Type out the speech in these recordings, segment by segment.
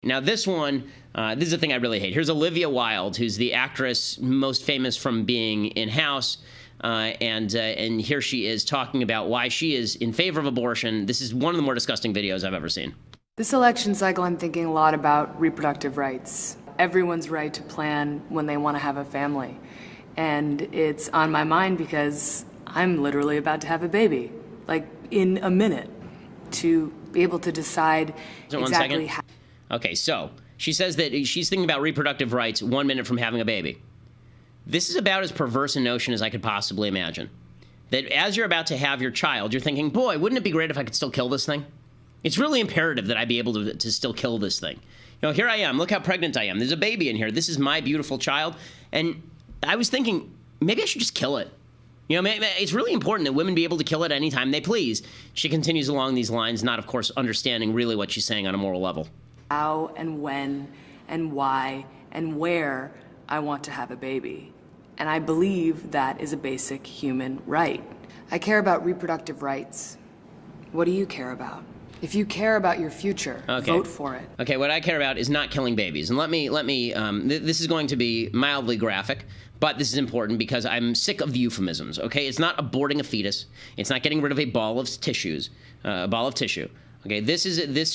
Now, this one, this is the thing I really hate. Here's Olivia Wilde, who's the actress most famous from being in House. And here she is talking about why she is in favor of abortion. This is one of the more disgusting videos I've ever seen. This election cycle, I'm thinking a lot about reproductive rights. Everyone's right to plan when they want to have a family. And it's on my mind because I'm literally about to have a baby, like in a minute, to be able to decide exactly how. Okay, so she says that she's thinking about reproductive rights 1 minute from having a baby. This is about as perverse a notion as I could possibly imagine. That as you're about to have your child, you're thinking, boy, wouldn't it be great if I could still kill this thing? It's really imperative that I be able to still kill this thing. You know, here I am. Look how pregnant I am. There's a baby in here. This is my beautiful child. And I was thinking, maybe I should just kill it. You know, it's really important that women be able to kill it anytime they please. She continues along these lines, not, of course, understanding really what she's saying on a moral level. How and when and why and where I want to have a baby. And I believe that is a basic human right. I care about reproductive rights. What do you care about? If you care about your future, vote for it. Okay, what I care about is not killing babies. And let me, this is going to be mildly graphic, but this is important because I'm sick of the euphemisms, okay? It's not aborting a fetus. It's not getting rid of a ball of tissues, a ball of tissue. Okay,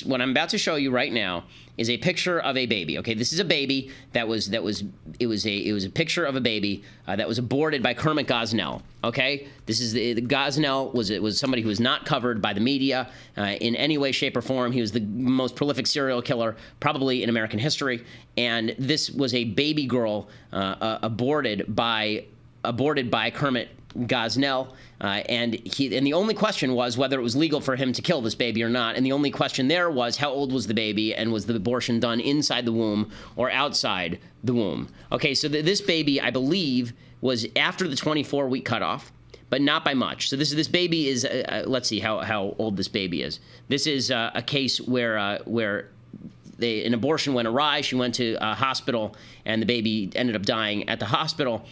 what I'm about to show you right now is a picture of a baby. Okay, this is a baby it was a picture of a baby that was aborted by Kermit Gosnell. Okay, this is the Gosnell was somebody who was not covered by the media in any way, shape, or form. He was the most prolific serial killer probably in American history, and this was a baby girl aborted by Kermit Gosnell, and the only question was whether it was legal for him to kill this baby or not, and the only question there was how old was the baby, and was the abortion done inside the womb or outside the womb. Okay, so this baby, I believe, was after the 24-week cutoff, but not by much. So this baby is, let's see how old this baby is. This is a case where an abortion went awry. She went to a hospital, and the baby ended up dying at the hospital.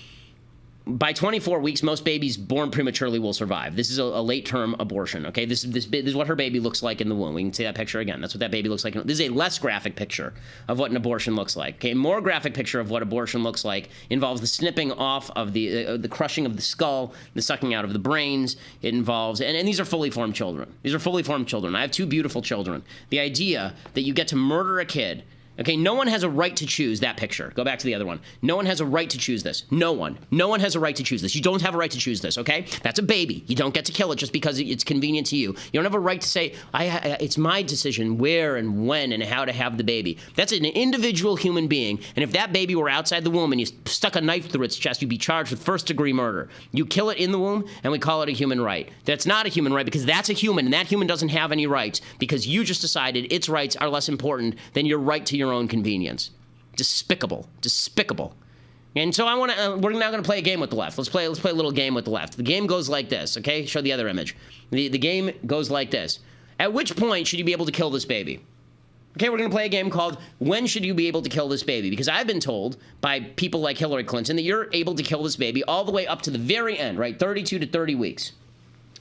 By 24 weeks, most babies born prematurely will survive. This is a late-term abortion, okay? This is what her baby looks like in the womb. We can see that picture again. That's what that baby looks like. This is a less graphic picture of what an abortion looks like, okay? A more graphic picture of what abortion looks like involves the snipping off of the crushing of the skull, the sucking out of the brains. It involves, and these are fully formed children. These are fully formed children. I have 2 beautiful children. The idea that you get to murder a kid. Okay, no one has a right to choose that picture. Go back to the other one. No one has a right to choose this. No one. No one has a right to choose this. You don't have a right to choose this, okay? That's a baby. You don't get to kill it just because it's convenient to you. You don't have a right to say, it's my decision where and when and how to have the baby. That's an individual human being, and if that baby were outside the womb and you stuck a knife through its chest, you'd be charged with first-degree murder. You kill it in the womb, and we call it a human right. That's not a human right because that's a human, and that human doesn't have any rights because you just decided its rights are less important than your right to your own convenience. Despicable. Despicable. And so we're now going to play a game with the left. Let's play a little game with the left. The game goes like this, okay? Show the other image. The game goes like this. At which point should you be able to kill this baby? Okay, we're going to play a game called When Should You Be Able to Kill This Baby? Because I've been told by people like Hillary Clinton that you're able to kill this baby all the way up to the very end, right? 32 to 30 weeks.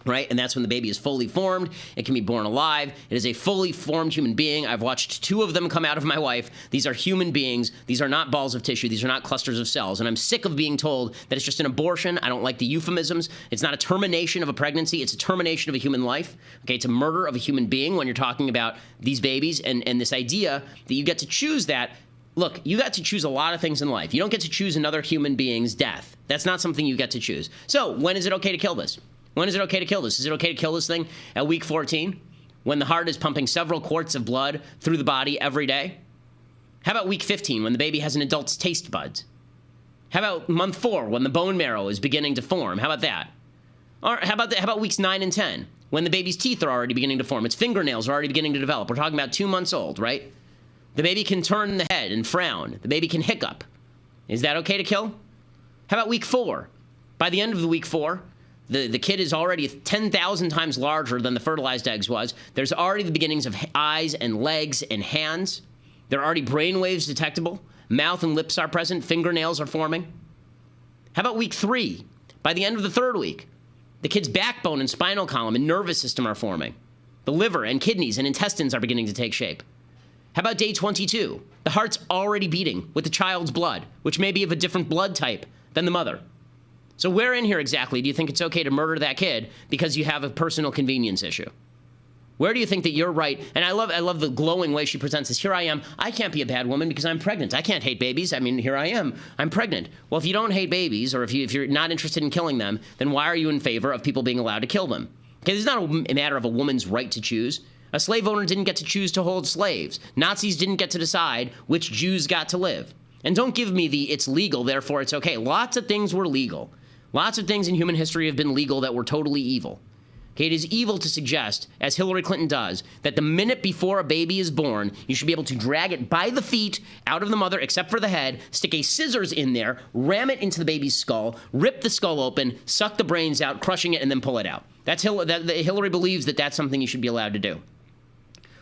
Right? And that's when the baby is fully formed. It can be born alive. It is a fully formed human being. I've watched 2 of them come out of my wife. These are human beings. These are not balls of tissue. These are not clusters of cells. And I'm sick of being told that it's just an abortion. I don't like the euphemisms. It's not a termination of a pregnancy. It's a termination of a human life. Okay, it's a murder of a human being when you're talking about these babies and this idea that you get to choose that. Look, you got to choose a lot of things in life. You don't get to choose another human being's death. That's not something you get to choose. So when is it okay to kill this? When is it okay to kill this? Is it okay to kill this thing at week 14 when the heart is pumping several quarts of blood through the body every day? How about week 15 when the baby has an adult's taste buds? How about month 4 when the bone marrow is beginning to form? How about that? Or how about weeks 9 and 10 when the baby's teeth are already beginning to form? Its fingernails are already beginning to develop. We're talking about 2 months old, right? The baby can turn the head and frown. The baby can hiccup. Is that okay to kill? How about week 4? By the end of the week 4, the kid is already 10,000 times larger than the fertilized eggs was. There's already the beginnings of eyes and legs and hands. There are already brain waves detectable. Mouth and lips are present. Fingernails are forming. How about week 3? By the end of the 3rd week, the kid's backbone and spinal column and nervous system are forming. The liver and kidneys and intestines are beginning to take shape. How about day 22? The heart's already beating with the child's blood, which may be of a different blood type than the mother. So where in here exactly do you think it's okay to murder that kid because you have a personal convenience issue? Where do you think that you're right? And I love the glowing way she presents this. Here I am. I can't be a bad woman because I'm pregnant. I can't hate babies. I mean, here I am. I'm pregnant. Well, if you don't hate babies, or if you're not interested in killing them, then why are you in favor of people being allowed to kill them? Because it's not a matter of a woman's right to choose. A slave owner didn't get to choose to hold slaves. Nazis didn't get to decide which Jews got to live. And don't give me the it's legal, therefore it's okay. Lots of things were legal. Lots of things in human history have been legal that were totally evil. Okay, it is evil to suggest, as Hillary Clinton does, that the minute before a baby is born, you should be able to drag it by the feet out of the mother, except for the head, stick a scissors in there, ram it into the baby's skull, rip the skull open, suck the brains out, crushing it, and then pull it out. Hillary believes that that's something you should be allowed to do.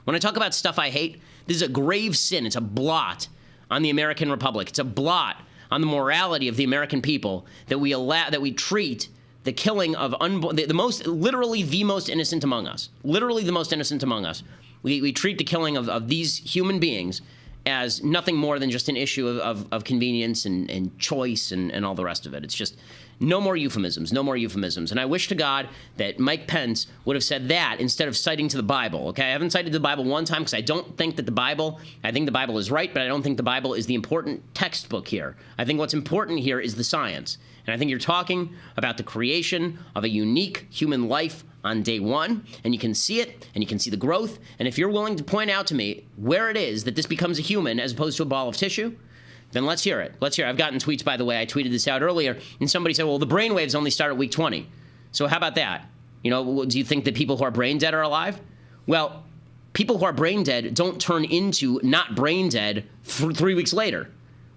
When I talk about stuff I hate, this is a grave sin. It's a blot on the American Republic. It's a blot on the morality of the American people that we treat the killing of literally the most innocent among us. Literally the most innocent among us. We treat the killing of these human beings as nothing more than just an issue of convenience and choice and all the rest of it. It's just no more euphemisms, no more euphemisms. And I wish to God that Mike Pence would have said that instead of citing to the Bible, okay? I haven't cited the Bible one time because I don't think that I think the Bible is right, but I don't think the Bible is the important textbook here. I think what's important here is the science. And I think you're talking about the creation of a unique human life on day one, and you can see it, and you can see the growth. And if you're willing to point out to me where it is that this becomes a human as opposed to a ball of tissue, then let's hear it. Let's hear it. I've gotten tweets, by the way. I tweeted this out earlier, and somebody said, well, the brainwaves only start at week 20. So how about that? You know, do you think that people who are brain dead are alive? Well, people who are brain dead don't turn into not brain dead 3 weeks later.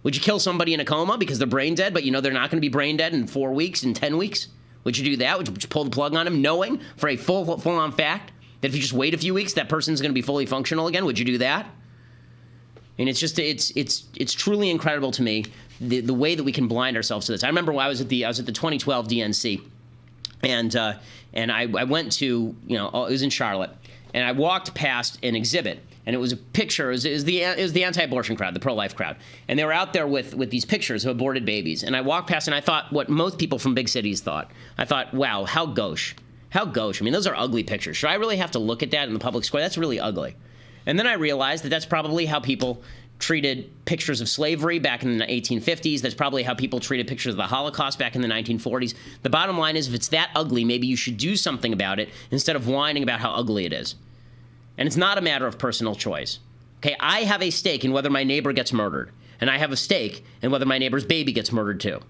Would you kill somebody in a coma because they're brain dead, but you know they're not going to be brain dead in 4 weeks, in 10 weeks? Would you do that? Would you pull the plug on them, knowing for a full-on fact that if you just wait a few weeks, that person's going to be fully functional again? Would you do that? And it's just it's truly incredible to me the way that we can blind ourselves to this. I remember when I was at the 2012 DNC, and I went to, you know, it was in Charlotte, and I walked past an exhibit. And it was a picture. It was the anti-abortion crowd, the pro-life crowd, and they were out there with these pictures of aborted babies. And I walked past, and I thought what most people from big cities thought. I thought, wow, how gauche, how gauche. I mean, those are ugly pictures. Should I really have to look at that in the public square? That's really ugly. And then I realized that that's probably how people treated pictures of slavery back in the 1850s. That's probably how people treated pictures of the Holocaust back in the 1940s. The bottom line is, if it's that ugly, maybe you should do something about it instead of whining about how ugly it is. And it's not a matter of personal choice. Okay, I have a stake in whether my neighbor gets murdered, and I have a stake in whether my neighbor's baby gets murdered too.